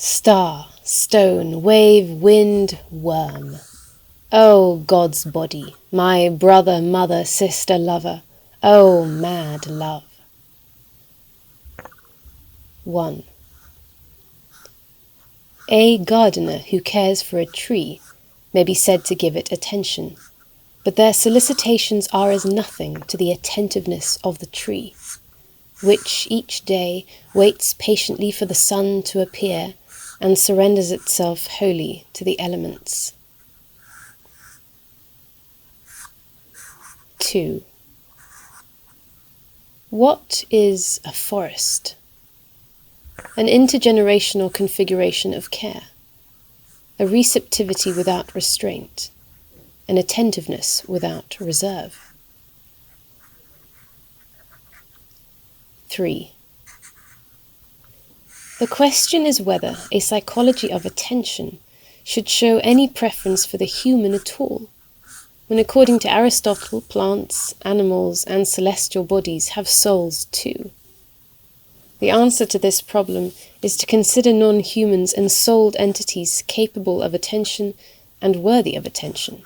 Star, stone, wave, wind, worm. O God's body, my brother, mother, sister, lover, O mad love. 1. A gardener who cares for a tree may be said to give it attention, but their solicitations are as nothing to the attentiveness of the tree, which each day waits patiently for the sun to appear and surrenders itself wholly to the elements. 2. What is a forest? An intergenerational configuration of care, a receptivity without restraint, an attentiveness without reserve. 3. The question is whether a psychology of attention should show any preference for the human at all, when according to Aristotle, plants, animals, and celestial bodies have souls too. The answer to this problem is to consider non-humans ensouled entities capable of attention and worthy of attention.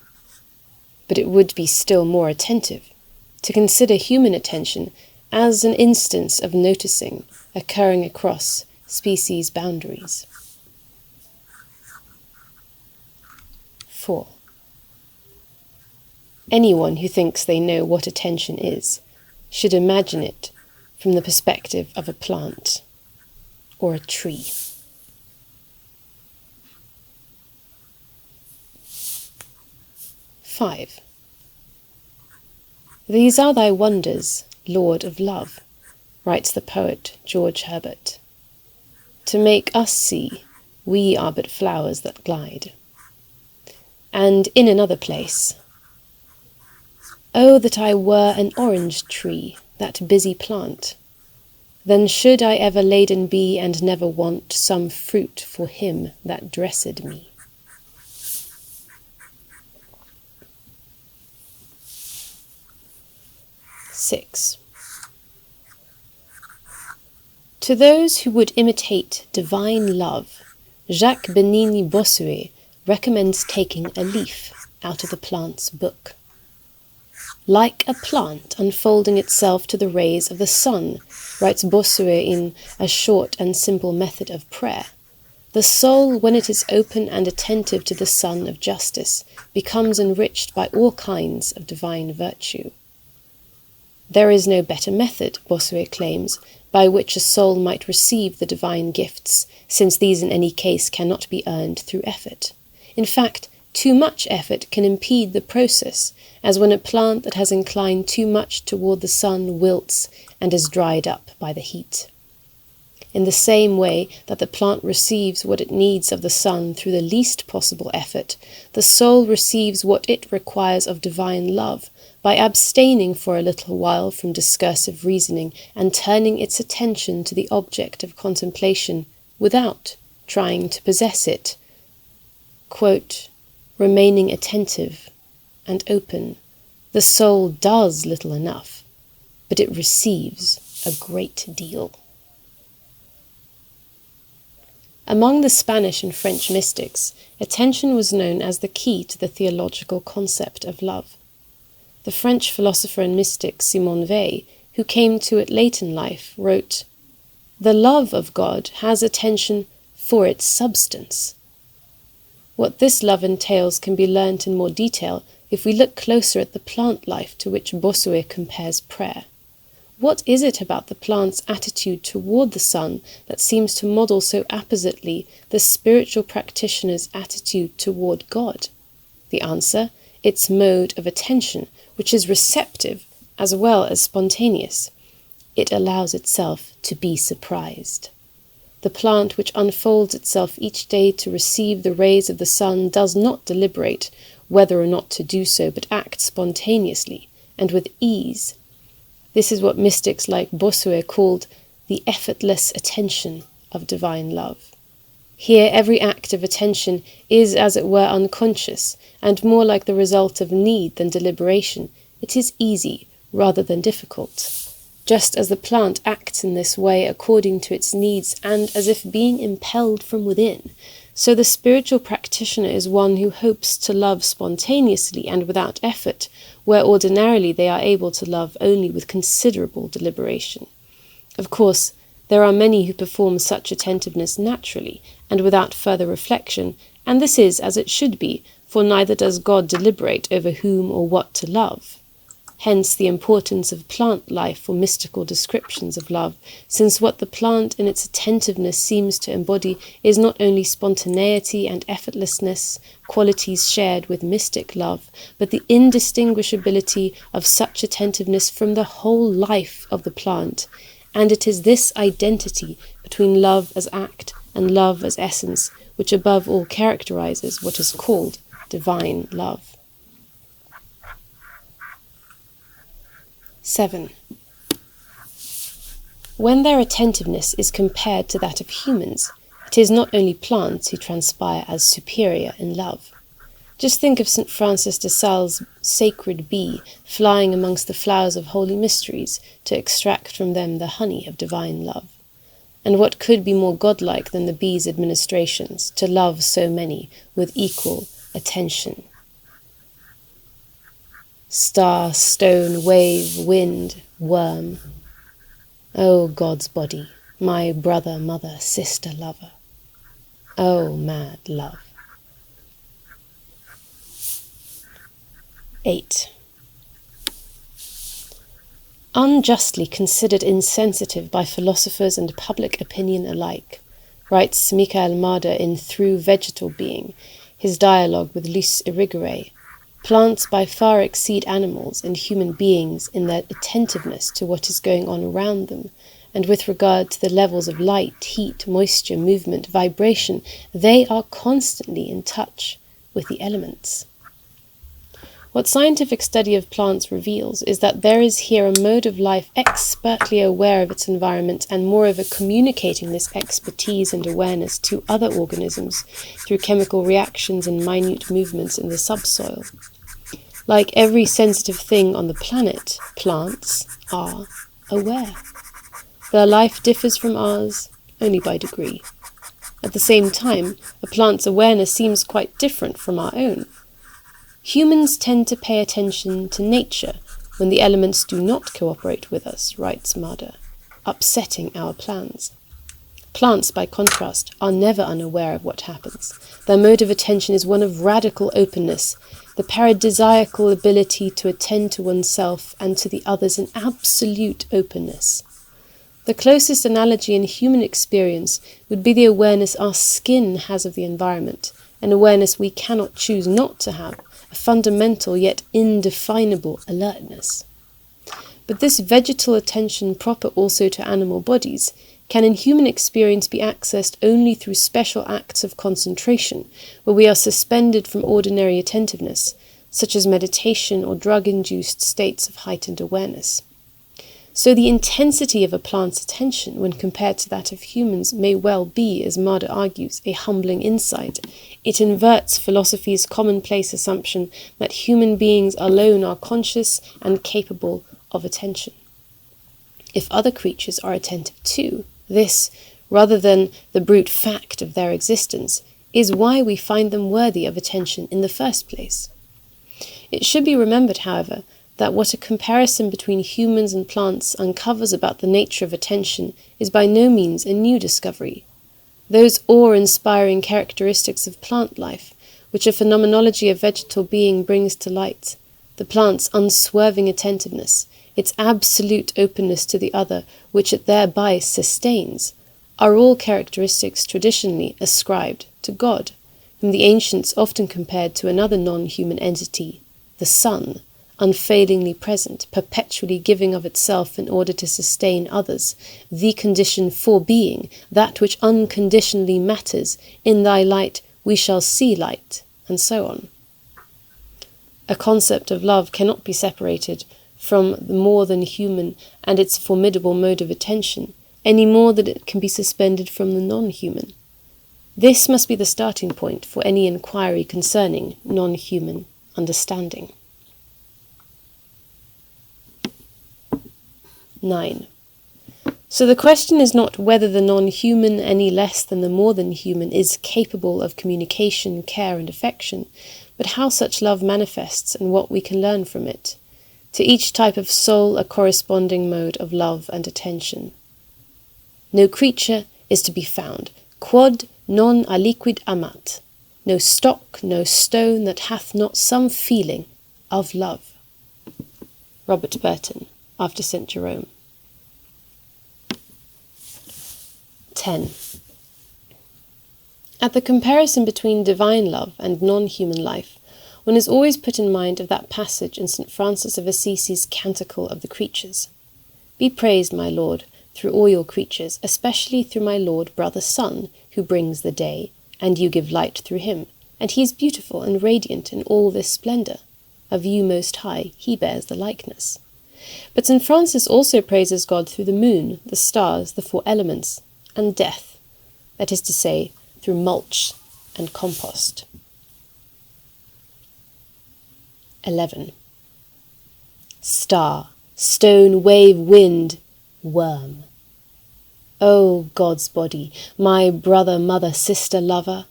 But it would be still more attentive to consider human attention as an instance of noticing occurring across species boundaries. 4. Anyone who thinks they know what attention is should imagine it from the perspective of a plant or a tree. 5. These are thy wonders, Lord of love, writes the poet George Herbert. To make us see, we are but flowers that glide. And in another place, oh, that I were an orange tree, that busy plant, then should I ever laden be and never want some fruit for him that dressed me. 6. To those who would imitate divine love, Jacques Benigni Bossuet recommends taking a leaf out of the plant's book. Like a plant unfolding itself to the rays of the sun, writes Bossuet in A Short and Simple Method of Prayer, the soul, when it is open and attentive to the sun of justice, becomes enriched by all kinds of divine virtue. There is no better method, Bossuet claims, by which a soul might receive the divine gifts, since these in any case cannot be earned through effort. In fact, too much effort can impede the process, as when a plant that has inclined too much toward the sun wilts and is dried up by the heat. In the same way that the plant receives what it needs of the sun through the least possible effort, the soul receives what it requires of divine love by abstaining for a little while from discursive reasoning and turning its attention to the object of contemplation without trying to possess it. Quote, remaining attentive and open, the soul does little enough, but it receives a great deal. Among the Spanish and French mystics, attention was known as the key to the theological concept of love. The French philosopher and mystic Simone Weil, who came to it late in life, wrote, "The love of God has attention for its substance." What this love entails can be learnt in more detail if we look closer at the plant life to which Bossuet compares prayer. What is it about the plant's attitude toward the sun that seems to model so appositely the spiritual practitioner's attitude toward God? The answer, its mode of attention, which is receptive as well as spontaneous. It allows itself to be surprised. The plant which unfolds itself each day to receive the rays of the sun does not deliberate whether or not to do so, but acts spontaneously and with ease. This is what mystics like Bossuet called the effortless attention of divine love. Here every act of attention is, as it were, unconscious, and more like the result of need than deliberation. It is easy rather than difficult. just as the plant acts in this way according to its needs and as if being impelled from within, so the spiritual practitioner is one who hopes to love spontaneously and without effort, where ordinarily they are able to love only with considerable deliberation. Of course, there are many who perform such attentiveness naturally and without further reflection, and this is as it should be, for neither does God deliberate over whom or what to love. Hence the importance of plant life for mystical descriptions of love, since what the plant in its attentiveness seems to embody is not only spontaneity and effortlessness, qualities shared with mystic love, but the indistinguishability of such attentiveness from the whole life of the plant, and it is this identity between love as act and love as essence which above all characterizes what is called divine love. 7. When their attentiveness is compared to that of humans, it is not only plants who transpire as superior in love. Just think of St. Francis de Sales' sacred bee flying amongst the flowers of holy mysteries to extract from them the honey of divine love. And what could be more godlike than the bee's administrations, to love so many with equal attention? Star, stone, wave, wind, worm. O God's body, my brother, mother, sister, lover. O mad love. 8. Unjustly considered insensitive by philosophers and public opinion alike, writes Michael Marder in Through Vegetal Being, his dialogue with Luce Irigaray, plants by far exceed animals and human beings in their attentiveness to what is going on around them, and with regard to the levels of light, heat, moisture, movement, vibration, they are constantly in touch with the elements. What scientific study of plants reveals is that there is here a mode of life expertly aware of its environment and moreover communicating this expertise and awareness to other organisms through chemical reactions and minute movements in the subsoil. Like every sensitive thing on the planet, plants are aware. Their life differs from ours only by degree. At the same time, a plant's awareness seems quite different from our own. Humans tend to pay attention to nature when the elements do not cooperate with us, writes Marder, upsetting our plans. Plants, by contrast, are never unaware of what happens. Their mode of attention is one of radical openness, the paradisiacal ability to attend to oneself and to the others in absolute openness. The closest analogy in human experience would be the awareness our skin has of the environment, an awareness we cannot choose not to have, a fundamental yet indefinable alertness. But this vegetal attention proper also to animal bodies can in human experience be accessed only through special acts of concentration, where we are suspended from ordinary attentiveness, such as meditation or drug-induced states of heightened awareness. So the intensity of a plant's attention when compared to that of humans may well be, as Marder argues, a humbling insight. It inverts philosophy's commonplace assumption that human beings alone are conscious and capable of attention. If other creatures are attentive too, this, rather than the brute fact of their existence, is why we find them worthy of attention in the first place. It should be remembered, however, that what a comparison between humans and plants uncovers about the nature of attention is by no means a new discovery. Those awe-inspiring characteristics of plant life, which a phenomenology of vegetal being brings to light, the plant's unswerving attentiveness, its absolute openness to the other, which it thereby sustains, are all characteristics traditionally ascribed to God, whom the ancients often compared to another non-human entity, the sun, unfailingly present, perpetually giving of itself in order to sustain others, the condition for being, that which unconditionally matters, in thy light we shall see light, and so on. A concept of love cannot be separated from the more than human and its formidable mode of attention, any more than it can be suspended from the non-human. This must be the starting point for any inquiry concerning 9. So the question is not whether the non-human any less than the more than human is capable of communication, care and affection, but how such love manifests and what we can learn from it. To each type of soul a corresponding mode of love and attention. No creature is to be found, quod non aliquid amat, no stock, no stone that hath not some feeling of love. Robert Burton, after St. Jerome. 10. At the comparison between divine love and non-human life, one is always put in mind of that passage in St. Francis of Assisi's Canticle of the Creatures. Be praised, my Lord, through all your creatures, especially through my Lord, brother Sun, who brings the day, and you give light through him, and he is beautiful and radiant in all this splendour. Of you most high, he bears the likeness. But St. Francis also praises God through the moon, the stars, the 4 elements, and death, that is to say, through mulch and compost. 11. Star, stone, wave, wind, worm. O God's body, my brother, mother, sister, lover,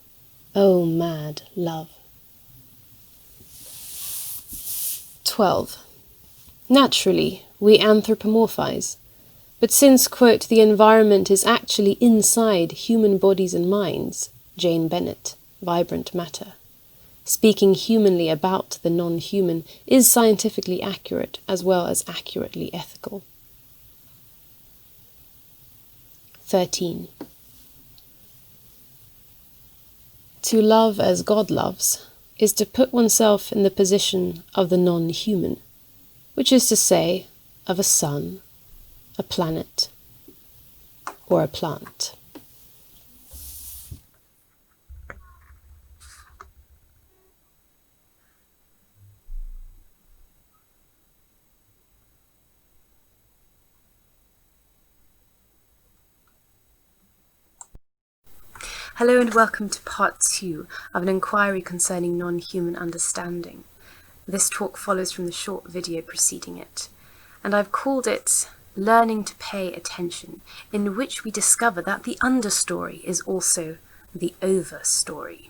O mad love. 12. Naturally, we anthropomorphize, but since, quote, the environment is actually inside human bodies and minds, Jane Bennett, Vibrant Matter, speaking humanly about the non-human is scientifically accurate as well as accurately ethical. 13. To love as God loves is to put oneself in the position of the non-human, which is to say, of a sun, a planet, or a plant. Hello and welcome to part 2 of an inquiry concerning non-human understanding. This talk follows from the short video preceding it, and I've called it Learning to Pay Attention, in which we discover that the understory is also the overstory.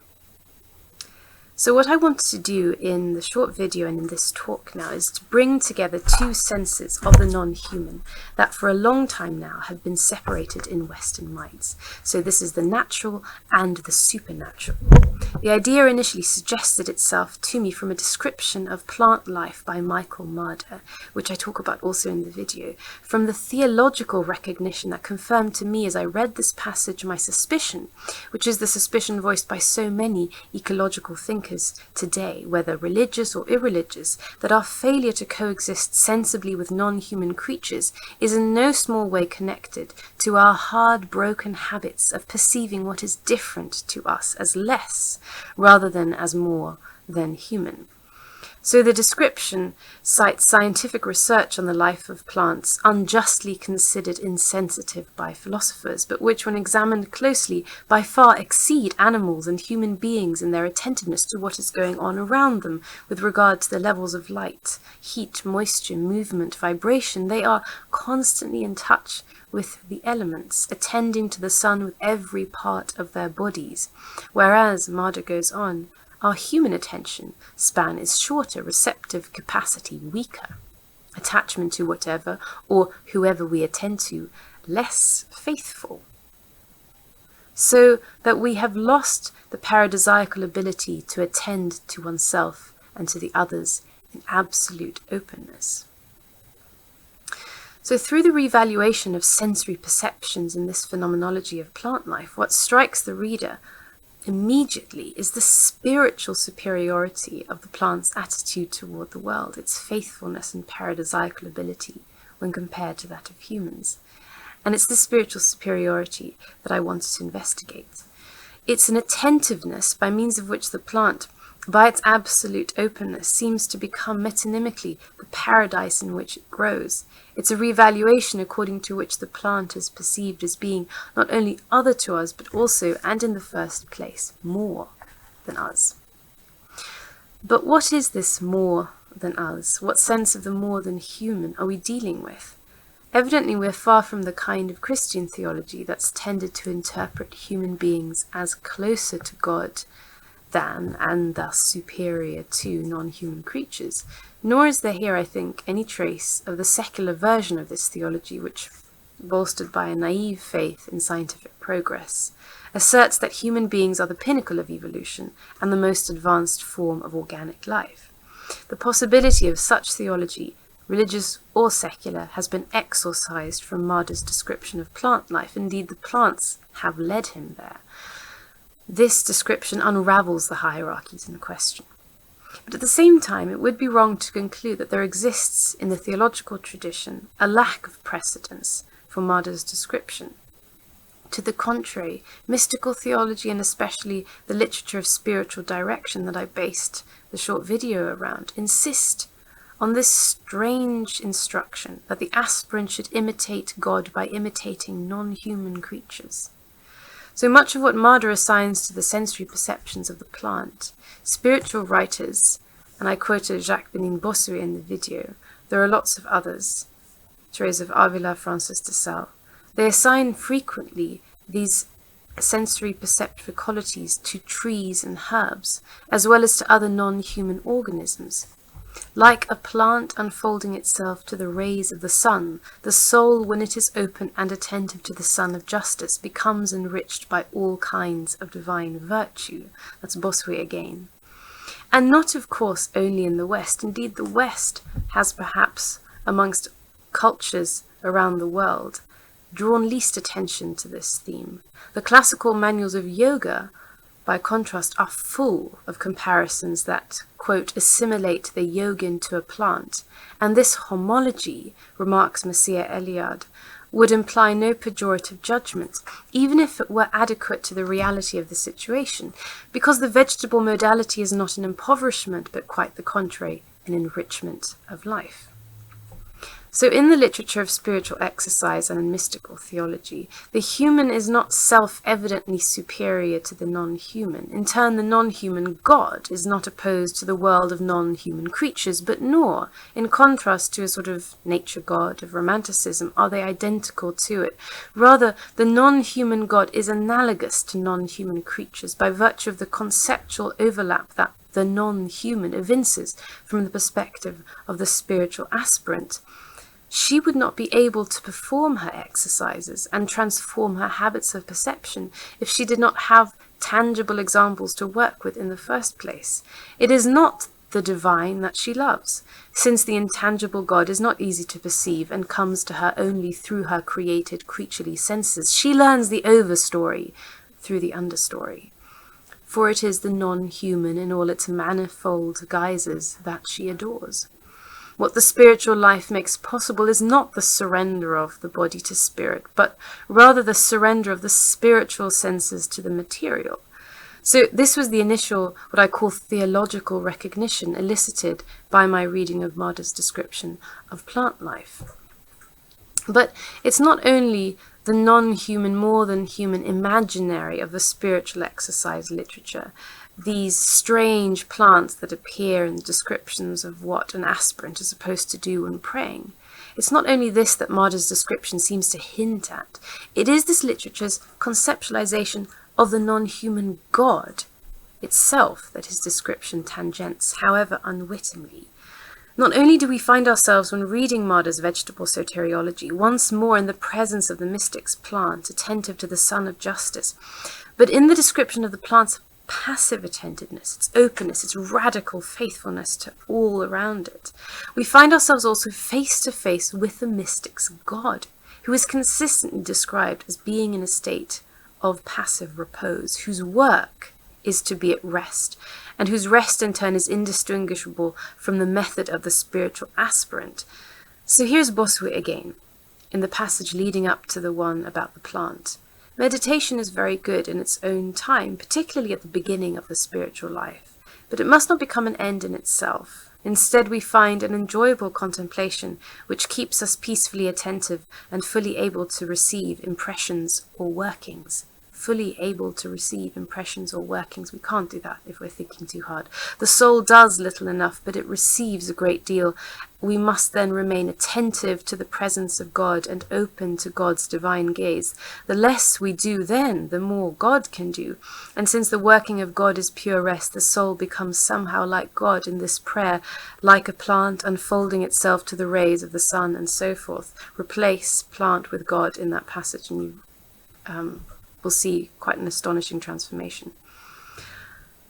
So what I want to do in the short video and in this talk now is to bring together 2 senses of the non-human that for a long time now have been separated in Western minds. So this is the natural and the supernatural. The idea initially suggested itself to me from a description of plant life by Michael Marder, which I talk about also in the video, from the theological recognition that confirmed to me as I read this passage my suspicion, which is the suspicion voiced by so many ecological thinkers today, whether religious or irreligious, that our failure to coexist sensibly with non-human creatures is in no small way connected to our hard, broken habits of perceiving what is different to us as less, rather than as more than human. So the description cites scientific research on the life of plants unjustly considered insensitive by philosophers, but which, when examined closely, by far exceed animals and human beings in their attentiveness to what is going on around them with regard to the levels of light, heat, moisture, movement, vibration. They are constantly in touch with the elements, attending to the sun with every part of their bodies, whereas, Marder goes on, our human attention span is shorter, receptive capacity weaker, attachment to whatever or whoever we attend to less faithful. So that we have lost the paradisiacal ability to attend to oneself and to the others in absolute openness. So through the revaluation of sensory perceptions in this phenomenology of plant life, what strikes the reader immediately is the spiritual superiority of the plant's attitude toward the world, its faithfulness and paradisiacal ability when compared to that of humans. And it's this spiritual superiority that I wanted to investigate. It's an attentiveness by means of which the plant, by its absolute openness, seems to become metonymically the paradise in which it grows. It's a revaluation according to which the plant is perceived as being not only other to us, but also, and in the first place, more than us. But what is this more than us? What sense of the more than human are we dealing with? Evidently, we're far from the kind of Christian theology that's tended to interpret human beings as closer to God than, and thus superior to, non-human creatures. Nor is there here, I think, any trace of the secular version of this theology, which, bolstered by a naive faith in scientific progress, asserts that human beings are the pinnacle of evolution and the most advanced form of organic life. The possibility of such theology, religious or secular, has been exorcised from Marder's description of plant life. Indeed, the plants have led him there. This description unravels the hierarchies in question. But at the same time, it would be wrong to conclude that there exists in the theological tradition a lack of precedence for Marder's description. To the contrary, mystical theology, and especially the literature of spiritual direction that I based the short video around, insist on this strange instruction that the aspirant should imitate God by imitating non-human creatures. So much of what Marder assigns to the sensory perceptions of the plant, spiritual writers, and I quoted Jacques Benin-Bossuet in the video, there are lots of others, Thérèse of Avila, Francis de Sales, they assign frequently these sensory perceptive qualities to trees and herbs, as well as to other non-human organisms. Like a plant unfolding itself to the rays of the sun, the soul, when it is open and attentive to the sun of justice, becomes enriched by all kinds of divine virtue. That's Bossuet again. And not, of course, only in the West. Indeed, the West has perhaps, amongst cultures around the world, drawn least attention to this theme. The classical manuals of yoga, by contrast, are full of comparisons that, quote, assimilate the yogin to a plant, and this homology, remarks Messier Eliade, would imply no pejorative judgment, even if it were adequate to the reality of the situation, because the vegetable modality is not an impoverishment, but quite the contrary, an enrichment of life. So in the literature of spiritual exercise and in mystical theology, the human is not self-evidently superior to the non-human. In turn, the non-human God is not opposed to the world of non-human creatures, but nor, in contrast to a sort of nature God of romanticism, are they identical to it. Rather, the non-human God is analogous to non-human creatures by virtue of the conceptual overlap that the non-human evinces from the perspective of the spiritual aspirant. She would not be able to perform her exercises and transform her habits of perception if she did not have tangible examples to work with in the first place. It is not the divine that she loves, since the intangible God is not easy to perceive and comes to her only through her created creaturely senses. She learns the overstory through the understory, for it is the non-human in all its manifold guises that she adores. What the spiritual life makes possible is not the surrender of the body to spirit, but rather the surrender of the spiritual senses to the material. So this was the initial, what I call theological recognition elicited by my reading of Marder's description of plant life. But it's not only the non-human, more than human imaginary of the spiritual exercise literature, these strange plants that appear in the descriptions of what an aspirant is supposed to do when praying. It's not only this that Marder's description seems to hint at, it is this literature's conceptualization of the non-human God itself that his description tangents, however unwittingly. Not only do we find ourselves, when reading Marder's vegetable soteriology, once more in the presence of the mystic's plant, attentive to the sun of justice, but in the description of the plant's passive attentiveness, its openness, its radical faithfulness to all around it, we find ourselves also face to face with the mystic's God, who is consistently described as being in a state of passive repose, whose work is to be at rest, and whose rest in turn is indistinguishable from the method of the spiritual aspirant. So here's Bossuet again, in the passage leading up to the one about the plant. Meditation is very good in its own time, particularly at the beginning of the spiritual life, but it must not become an end in itself. Instead, we find an enjoyable contemplation which keeps us peacefully attentive and fully able to receive impressions or workings fully able to receive impressions or workings. We can't do that if we're thinking too hard. The soul does little enough, but it receives a great deal. We must then remain attentive to the presence of God and open to God's divine gaze. The less we do then, the more God can do. And since the working of God is pure rest, the soul becomes somehow like God in this prayer, like a plant unfolding itself to the rays of the sun and so forth. Replace plant with God in that passage, and you will see quite an astonishing transformation.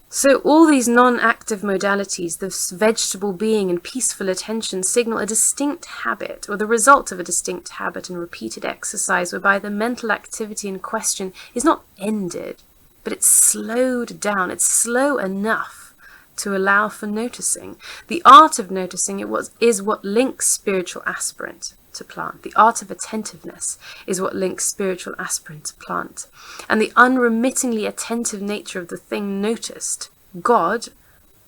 So all these non-active modalities, this vegetable being and peaceful attention, signal a distinct habit, or the result of a distinct habit and repeated exercise, whereby the mental activity in question is not ended, but it's slowed down. It's slow enough to allow for noticing. The art of noticing is what links spiritual aspirant to plant. The art of attentiveness is what links spiritual aspirant to plant. And the unremittingly attentive nature of the thing noticed, God,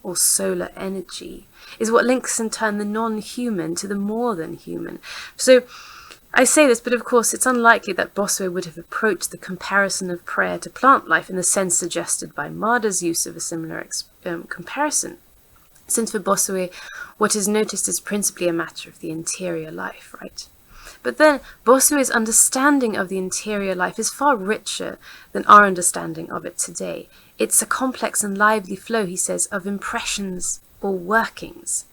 or solar energy, is what links in turn the non-human to the more than human. So I say this, but of course it's unlikely that Bossuet would have approached the comparison of prayer to plant life in the sense suggested by Marder's use of a similar comparison. Since for Bossuet, what is noticed is principally a matter of the interior life, right? But then Bossuet's understanding of the interior life is far richer than our understanding of it today. It's a complex and lively flow, he says, of impressions or workings.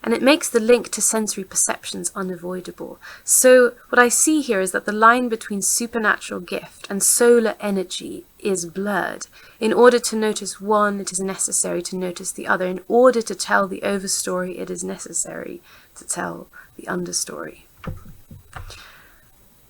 And it makes the link to sensory perceptions unavoidable. So what I see here is that the line between supernatural gift and solar energy is blurred. In order to notice one, it is necessary to notice the other. In order to tell the overstory, it is necessary to tell the understory.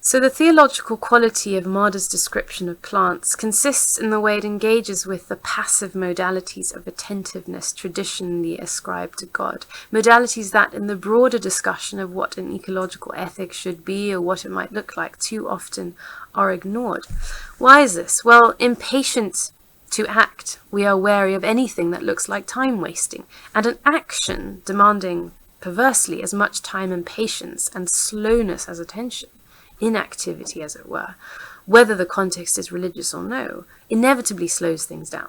So the theological quality of Marder's description of plants consists in the way it engages with the passive modalities of attentiveness traditionally ascribed to God, modalities that in the broader discussion of what an ecological ethic should be or what it might look like too often are ignored. Why is this? Well, impatient to act, we are wary of anything that looks like time wasting, and an action demanding perversely as much time and patience and slowness as attention, inactivity as it were, whether the context is religious or no, inevitably slows things down.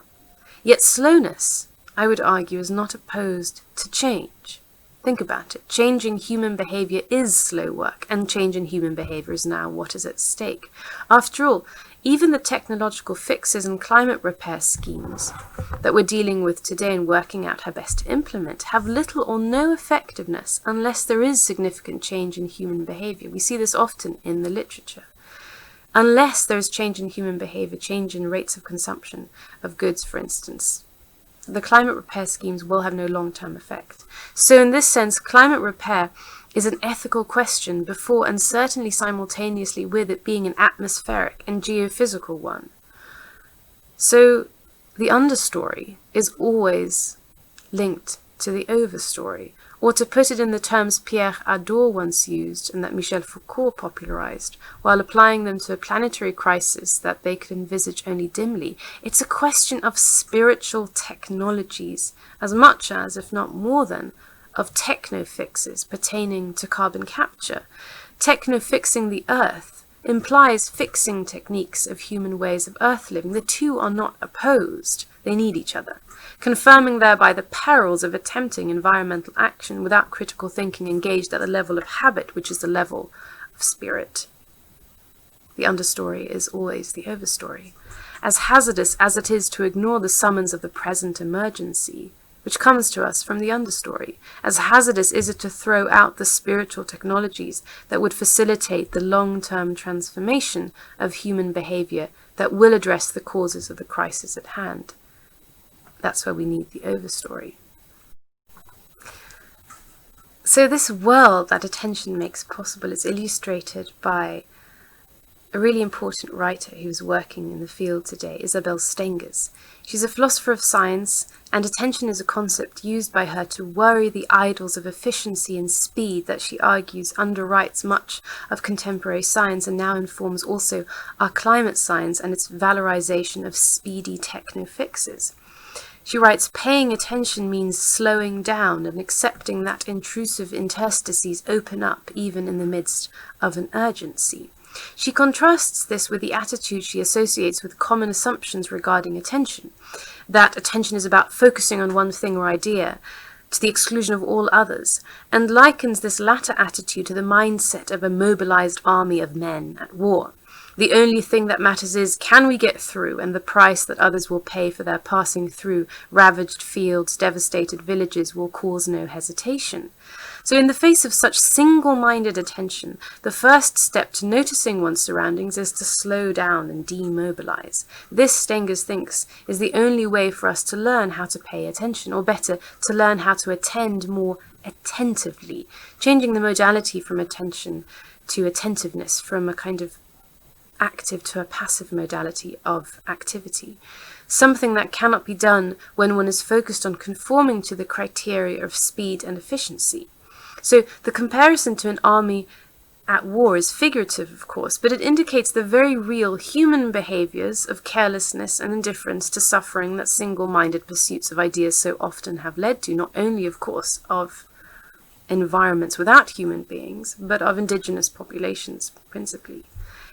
Yet slowness, I would argue, is not opposed to change. Think about it. Changing human behavior is slow work, and change in human behavior is now what is at stake. After all, even the technological fixes and climate repair schemes that we're dealing with today and working out how best to implement have little or no effectiveness unless there is significant change in human behavior. We see this often in the literature. Unless there is change in human behavior, change in rates of consumption of goods, for instance, the climate repair schemes will have no long-term effect. So in this sense, climate repair is an ethical question before and certainly simultaneously with it being an atmospheric and geophysical one. So the understory is always linked to the overstory, or to put it in the terms Pierre Hadot once used and that Michel Foucault popularized, while applying them to a planetary crisis that they could envisage only dimly, it's a question of spiritual technologies as much as, if not more than, of techno-fixes pertaining to carbon capture. Techno-fixing the earth implies fixing techniques of human ways of earth living. The two are not opposed, they need each other, confirming thereby the perils of attempting environmental action without critical thinking engaged at the level of habit, which is the level of spirit. The understory is always the overstory. As hazardous as it is to ignore the summons of the present emergency, which comes to us from the understory, as hazardous is it to throw out the spiritual technologies that would facilitate the long-term transformation of human behavior that will address the causes of the crisis at hand. That's where we need the overstory. So this world that attention makes possible is illustrated by a really important writer who's working in the field today, Isabel Stengers. She's a philosopher of science, and attention is a concept used by her to worry the idols of efficiency and speed that she argues underwrites much of contemporary science and now informs also our climate science and its valorization of speedy techno-fixes. She writes, paying attention means slowing down and accepting that intrusive interstices open up even in the midst of an urgency. She contrasts this with the attitude she associates with common assumptions regarding attention, that attention is about focusing on one thing or idea, to the exclusion of all others, and likens this latter attitude to the mindset of a mobilized army of men at war. The only thing that matters is, can we get through, and the price that others will pay for their passing through ravaged fields, devastated villages will cause no hesitation. So in the face of such single-minded attention, the first step to noticing one's surroundings is to slow down and demobilize. This, Stengers thinks, is the only way for us to learn how to pay attention, or better, to learn how to attend more attentively, changing the modality from attention to attentiveness, from a kind of active to a passive modality of activity. Something that cannot be done when one is focused on conforming to the criteria of speed and efficiency. So the comparison to an army at war is figurative, of course, but it indicates the very real human behaviors of carelessness and indifference to suffering that single-minded pursuits of ideas so often have led to, not only, of course, of environments without human beings, but of indigenous populations, principally.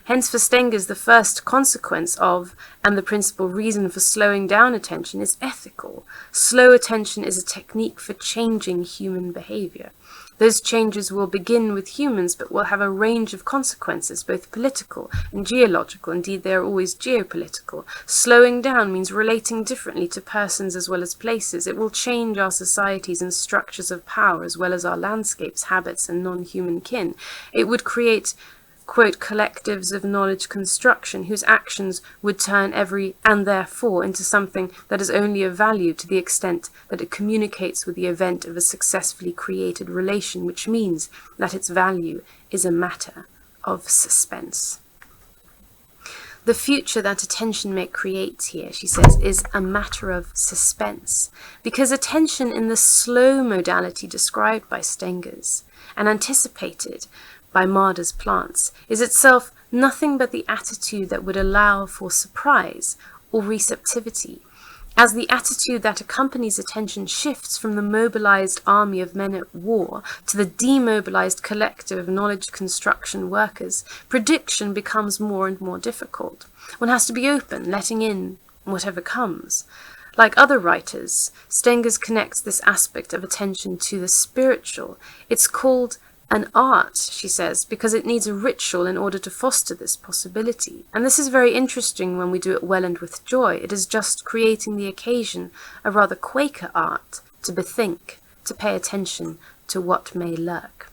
Hence, for Stengers, the first consequence of, and the principal reason for slowing down attention is ethical. Slow attention is a technique for changing human behavior. Those changes will begin with humans, but will have a range of consequences, both political and geological. Indeed, they are always geopolitical. Slowing down means relating differently to persons as well as places. It will change our societies and structures of power, as well as our landscapes, habits, and non-human kin. It would create, quote, collectives of knowledge construction whose actions would turn every and therefore into something that is only of value to the extent that it communicates with the event of a successfully created relation, which means that its value is a matter of suspense. The future that attention may create here, she says, is a matter of suspense, because attention in the slow modality described by Stengers and anticipated by Marder's plants is itself nothing but the attitude that would allow for surprise or receptivity. As the attitude that accompanies attention shifts from the mobilized army of men at war to the demobilized collective of knowledge construction workers, prediction becomes more and more difficult. One has to be open, letting in whatever comes. Like other writers, Stengers connects this aspect of attention to the spiritual. It's called an art, she says, because it needs a ritual in order to foster this possibility. And this is very interesting when we do it well and with joy. It is just creating the occasion, a rather Quaker art, to bethink, to pay attention to what may lurk.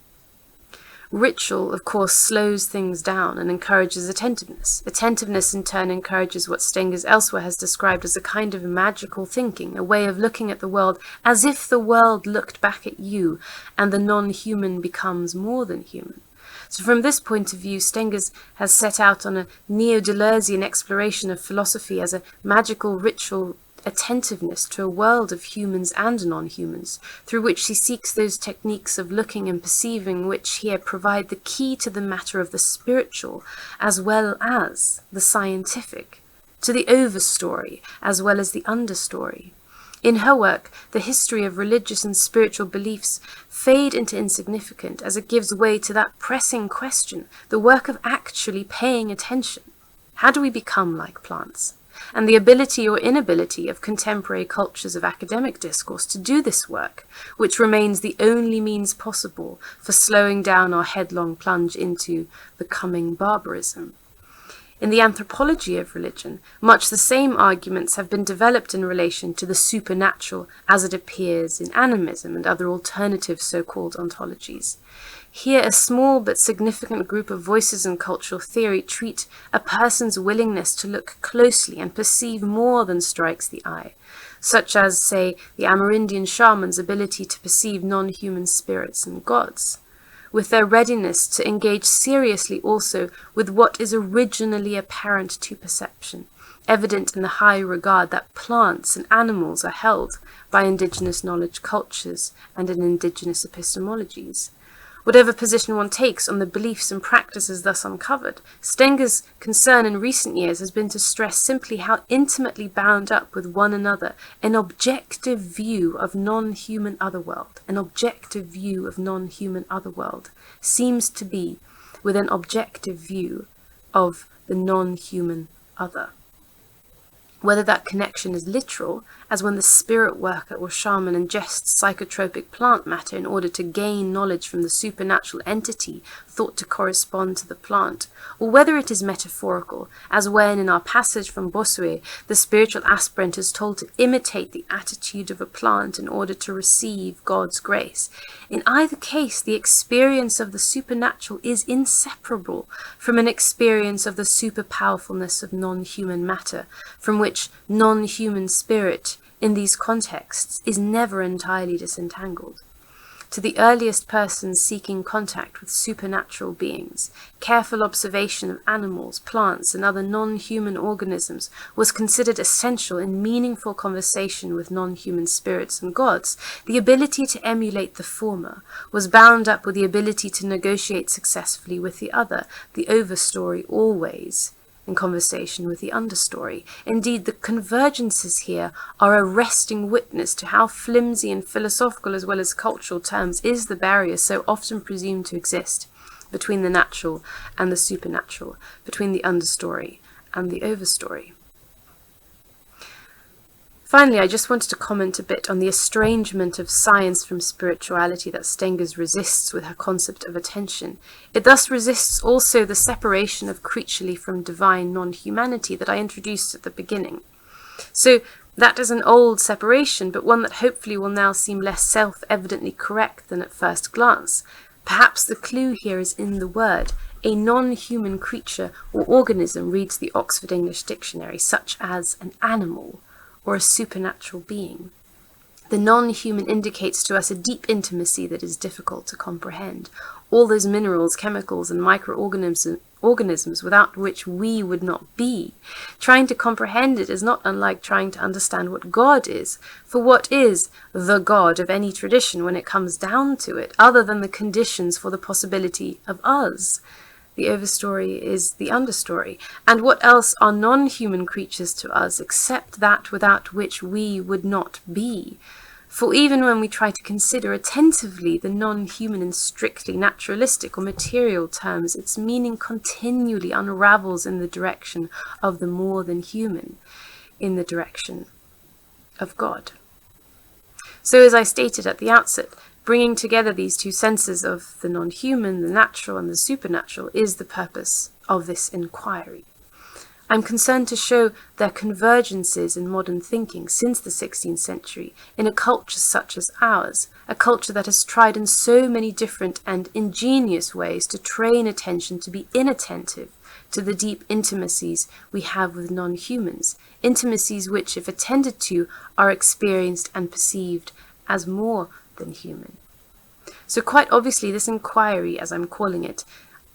Ritual, of course, slows things down and encourages attentiveness. Attentiveness, in turn, encourages what Stengers elsewhere has described as a kind of magical thinking, a way of looking at the world as if the world looked back at you, and the non-human becomes more than human. So from this point of view, Stengers has set out on a neo-Deleuzian exploration of philosophy as a magical ritual attentiveness to a world of humans and non-humans, through which she seeks those techniques of looking and perceiving which here provide the key to the matter of the spiritual as well as the scientific, to the overstory as well as the understory. In her work, the history of religious and spiritual beliefs fade into insignificance as it gives way to that pressing question, the work of actually paying attention. How do we become like plants? And the ability or inability of contemporary cultures of academic discourse to do this work, which remains the only means possible for slowing down our headlong plunge into the coming barbarism. In the anthropology of religion, much the same arguments have been developed in relation to the supernatural as it appears in animism and other alternative so-called ontologies. Here, a small but significant group of voices in cultural theory treat a person's willingness to look closely and perceive more than strikes the eye, such as, say, the Amerindian shaman's ability to perceive non-human spirits and gods, with their readiness to engage seriously also with what is originally apparent to perception, evident in the high regard that plants and animals are held by indigenous knowledge cultures and in indigenous epistemologies. Whatever position one takes on the beliefs and practices thus uncovered, Stengers' concern in recent years has been to stress simply how intimately bound up with one another an objective view of non-human otherworld, seems to be with an objective view of the non-human other. Whether that connection is literal, as when the spirit worker or shaman ingests psychotropic plant matter in order to gain knowledge from the supernatural entity thought to correspond to the plant, or whether it is metaphorical, as when in our passage from Bossuet, the spiritual aspirant is told to imitate the attitude of a plant in order to receive God's grace. In either case, the experience of the supernatural is inseparable from an experience of the superpowerfulness of non-human matter, from which non-human spirit in these contexts is never entirely disentangled. To the earliest persons seeking contact with supernatural beings, careful observation of animals, plants, and other non-human organisms was considered essential in meaningful conversation with non-human spirits and gods. The ability to emulate the former was bound up with the ability to negotiate successfully with the other, the overstory always in conversation with the understory. Indeed, the convergences here are a resting witness to how flimsy and philosophical as well as cultural terms is the barrier so often presumed to exist between the natural and the supernatural, between the understory and the overstory. Finally, I just wanted to comment a bit on the estrangement of science from spirituality that Stengers resists with her concept of attention. It thus resists also the separation of creaturely from divine non-humanity that I introduced at the beginning. So that is an old separation, but one that hopefully will now seem less self-evidently correct than at first glance. Perhaps the clue here is in the word. A non-human creature or organism reads the Oxford English Dictionary, such as an animal, or a supernatural being. The non-human indicates to us a deep intimacy that is difficult to comprehend. All those minerals, chemicals, and microorganisms without which we would not be. Trying to comprehend it is not unlike trying to understand what God is. For what is the God of any tradition when it comes down to it, other than the conditions for the possibility of us? The overstory is the understory. And what else are non-human creatures to us except that without which we would not be? For even when we try to consider attentively the non-human in strictly naturalistic or material terms, its meaning continually unravels in the direction of the more than human, in the direction of God. So as I stated at the outset, bringing together these two senses of the non-human, the natural, and the supernatural is the purpose of this inquiry. I'm concerned to show their convergences in modern thinking since the 16th century in a culture such as ours, a culture that has tried in so many different and ingenious ways to train attention to be inattentive to the deep intimacies we have with non-humans, intimacies which, if attended to, are experienced and perceived as more than human. So quite obviously this inquiry, as I'm calling it,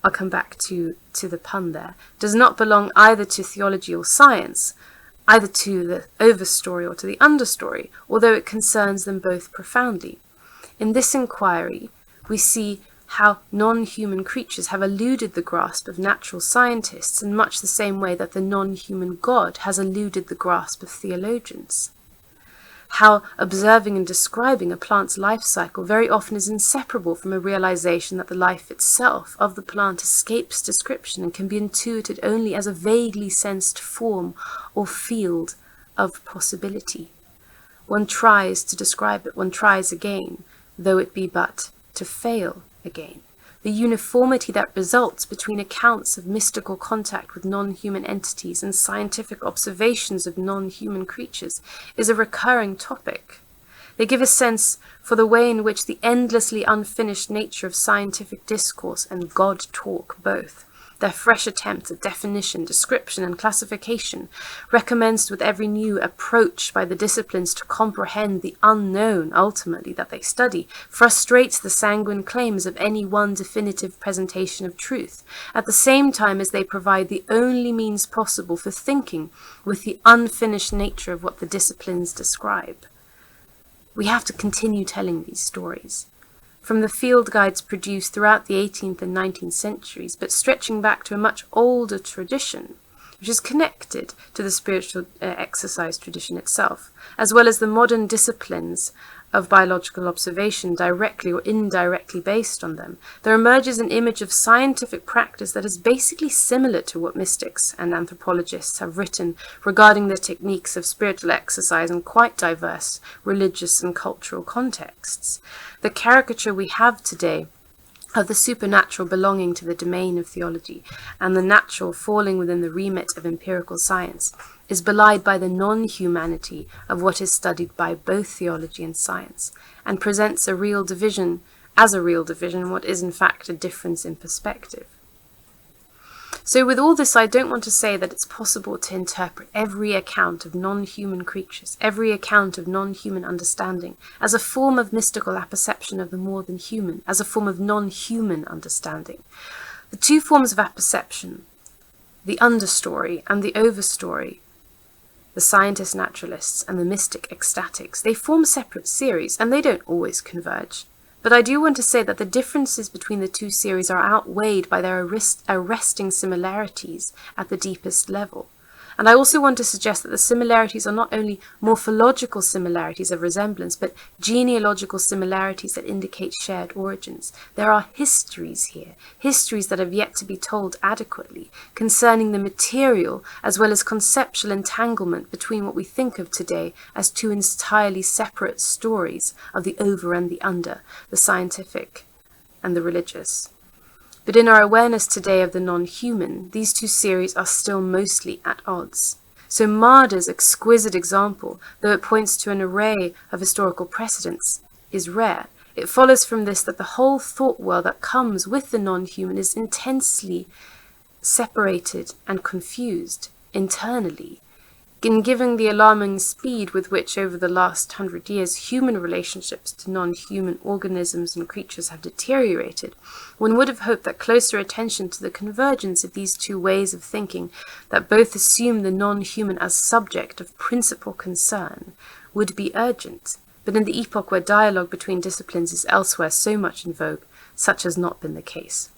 I'll come back to the pun there, does not belong either to theology or science, either to the overstory or to the understory, although it concerns them both profoundly. In this inquiry, we see how non-human creatures have eluded the grasp of natural scientists in much the same way that the non-human God has eluded the grasp of theologians. How observing and describing a plant's life cycle very often is inseparable from a realization that the life itself of the plant escapes description and can be intuited only as a vaguely sensed form or field of possibility. One tries to describe it, one tries again, though it be but to fail again. The uniformity that results between accounts of mystical contact with non-human entities and scientific observations of non-human creatures is a recurring topic. They give a sense for the way in which the endlessly unfinished nature of scientific discourse and God talk both, their fresh attempts at definition, description, and classification, recommenced with every new approach by the disciplines to comprehend the unknown, ultimately, that they study, frustrates the sanguine claims of any one definitive presentation of truth, at the same time as they provide the only means possible for thinking with the unfinished nature of what the disciplines describe. We have to continue telling these stories. From the field guides produced throughout the 18th and 19th centuries, but stretching back to a much older tradition, which is connected to the spiritual exercise tradition itself, as well as the modern disciplines of biological observation, directly or indirectly based on them, there emerges an image of scientific practice that is basically similar to what mystics and anthropologists have written regarding the techniques of spiritual exercise in quite diverse religious and cultural contexts. The caricature we have today of the supernatural belonging to the domain of theology and the natural falling within the remit of empirical science is belied by the non-humanity of what is studied by both theology and science, and presents a real division what is in fact a difference in perspective. So with all this, I don't want to say that it's possible to interpret every account of non-human creatures, every account of non-human understanding, as a form of mystical apperception of the more than human, as a form of non-human understanding. The two forms of apperception, the understory and the overstory, the scientist naturalists and the mystic ecstatics, they form separate series, and they don't always converge. But I do want to say that the differences between the two series are outweighed by their arresting similarities at the deepest level. And I also want to suggest that the similarities are not only morphological similarities of resemblance, but genealogical similarities that indicate shared origins. There are histories here, histories that have yet to be told adequately, concerning the material as well as conceptual entanglement between what we think of today as two entirely separate stories of the over and the under, the scientific and the religious. But in our awareness today of the non-human, these two series are still mostly at odds. So Marder's exquisite example, though it points to an array of historical precedents, is rare. It follows from this that the whole thought world that comes with the non-human is intensely separated and confused internally, in giving the alarming speed with which over the last 100 years human relationships to non-human organisms and creatures have deteriorated. One would have hoped that closer attention to the convergence of these two ways of thinking that both assume the non-human as subject of principal concern would be urgent. But in the epoch where dialogue between disciplines is elsewhere so much in vogue, such has not been the case.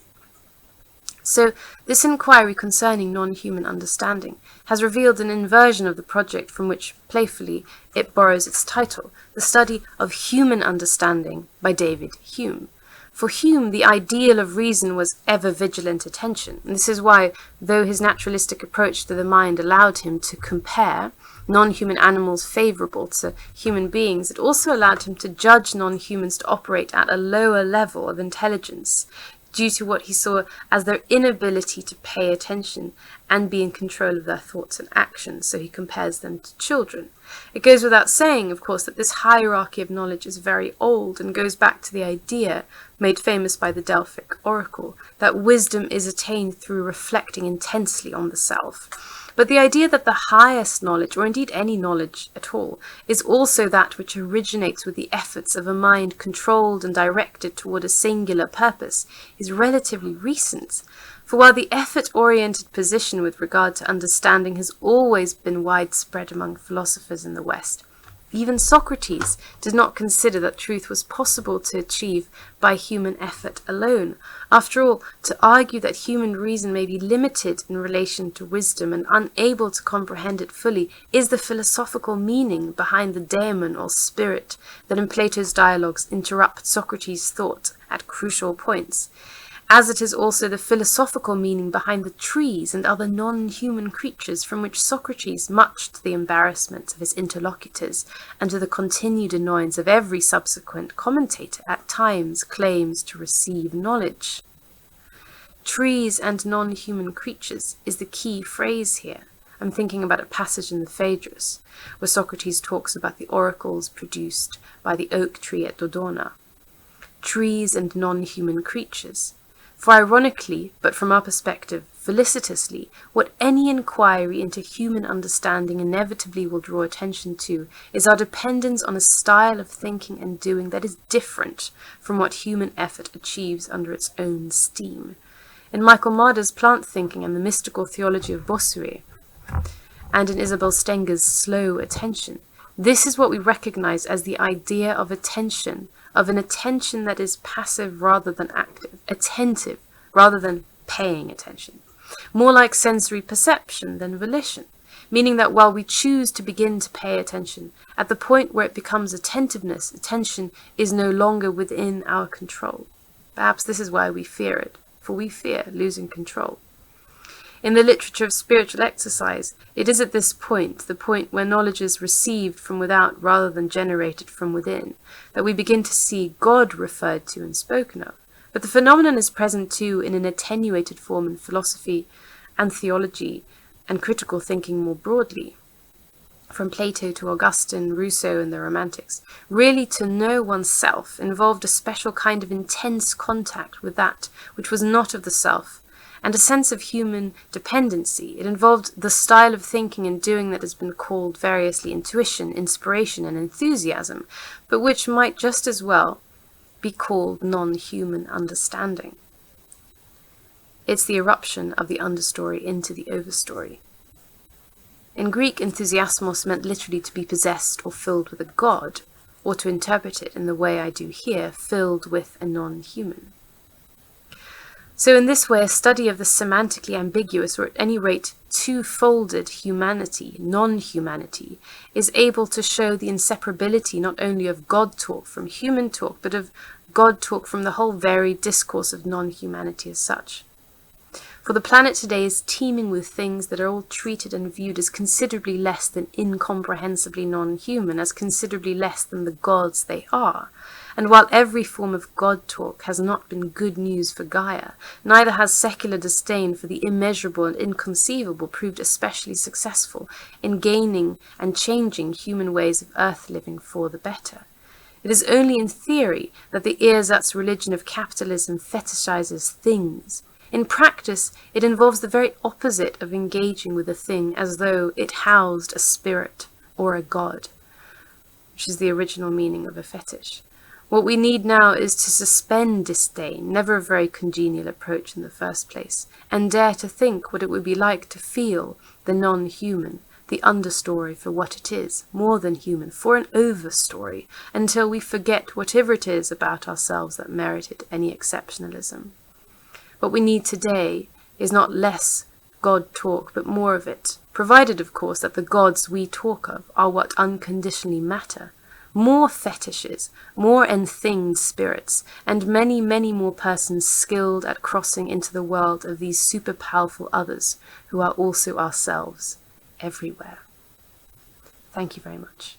So, this inquiry concerning non-human understanding has revealed an inversion of the project from which, playfully, it borrows its title, the study of human understanding by David Hume. For Hume, the ideal of reason was ever vigilant attention, and this is why, though his naturalistic approach to the mind allowed him to compare non-human animals favourable to human beings, it also allowed him to judge non-humans to operate at a lower level of intelligence, due to what he saw as their inability to pay attention and be in control of their thoughts and actions, so he compares them to children. It goes without saying, of course, that this hierarchy of knowledge is very old and goes back to the idea, made famous by the Delphic oracle, that wisdom is attained through reflecting intensely on the self. But the idea that the highest knowledge, or indeed any knowledge at all, is also that which originates with the efforts of a mind controlled and directed toward a singular purpose is relatively recent. For while the effort-oriented position with regard to understanding has always been widespread among philosophers in the West, even Socrates did not consider that truth was possible to achieve by human effort alone. After all, to argue that human reason may be limited in relation to wisdom and unable to comprehend it fully is the philosophical meaning behind the daemon or spirit that in Plato's dialogues interrupt Socrates' thought at crucial points, as it is also the philosophical meaning behind the trees and other non-human creatures from which Socrates, much to the embarrassment of his interlocutors and to the continued annoyance of every subsequent commentator, at times claims to receive knowledge. Trees and non-human creatures is the key phrase here. I'm thinking about a passage in the Phaedrus, where Socrates talks about the oracles produced by the oak tree at Dodona. Trees and non-human creatures. For ironically, but from our perspective, felicitously, what any inquiry into human understanding inevitably will draw attention to is our dependence on a style of thinking and doing that is different from what human effort achieves under its own steam. In Michael Marder's Plant Thinking and the Mystical Theology of Bossuet, and in Isabel Stenger's Slow Attention, this is what we recognize as the idea of attention, of an attention that is passive rather than active, attentive rather than paying attention, more like sensory perception than volition. meaning that while we choose to begin to pay attention, at the point where it becomes attentiveness, attention is no longer within our control. Perhaps this is why we fear it, for we fear losing control. In the literature of spiritual exercise, it is at this point, the point where knowledge is received from without rather than generated from within, that we begin to see God referred to and spoken of. But the phenomenon is present too in an attenuated form in philosophy and theology and critical thinking more broadly. From Plato to Augustine, Rousseau and the Romantics, really to know oneself involved a special kind of intense contact with that which was not of the self, and a sense of human dependency. It involved the style of thinking and doing that has been called variously intuition, inspiration and enthusiasm, but which might just as well be called non-human understanding. It's the eruption of the understory into the overstory. In Greek, enthusiasmos meant literally to be possessed or filled with a god, or to interpret it in the way I do here, filled with a non-human. So in this way, a study of the semantically ambiguous, or at any rate two-folded humanity, non-humanity, is able to show the inseparability not only of God talk from human talk, but of God talk from the whole varied discourse of non-humanity as such. For the planet today is teeming with things that are all treated and viewed as considerably less than incomprehensibly non-human, as considerably less than the gods they are. And while every form of God talk has not been good news for Gaia, neither has secular disdain for the immeasurable and inconceivable proved especially successful in gaining and changing human ways of earth living for the better. It is only in theory that the ersatz religion of capitalism fetishizes things. In practice, it involves the very opposite of engaging with a thing as though it housed a spirit or a god, which is the original meaning of a fetish. What we need now is to suspend disdain, never a very congenial approach in the first place, and dare to think what it would be like to feel the non-human, the understory for what it is, more than human, for an overstory, until we forget whatever it is about ourselves that merited any exceptionalism. What we need today is not less God talk, but more of it, provided, of course, that the gods we talk of are what unconditionally matter. More fetishes, more enthinged spirits, and many, many more persons skilled at crossing into the world of these super-powerful others who are also ourselves, everywhere. Thank you very much.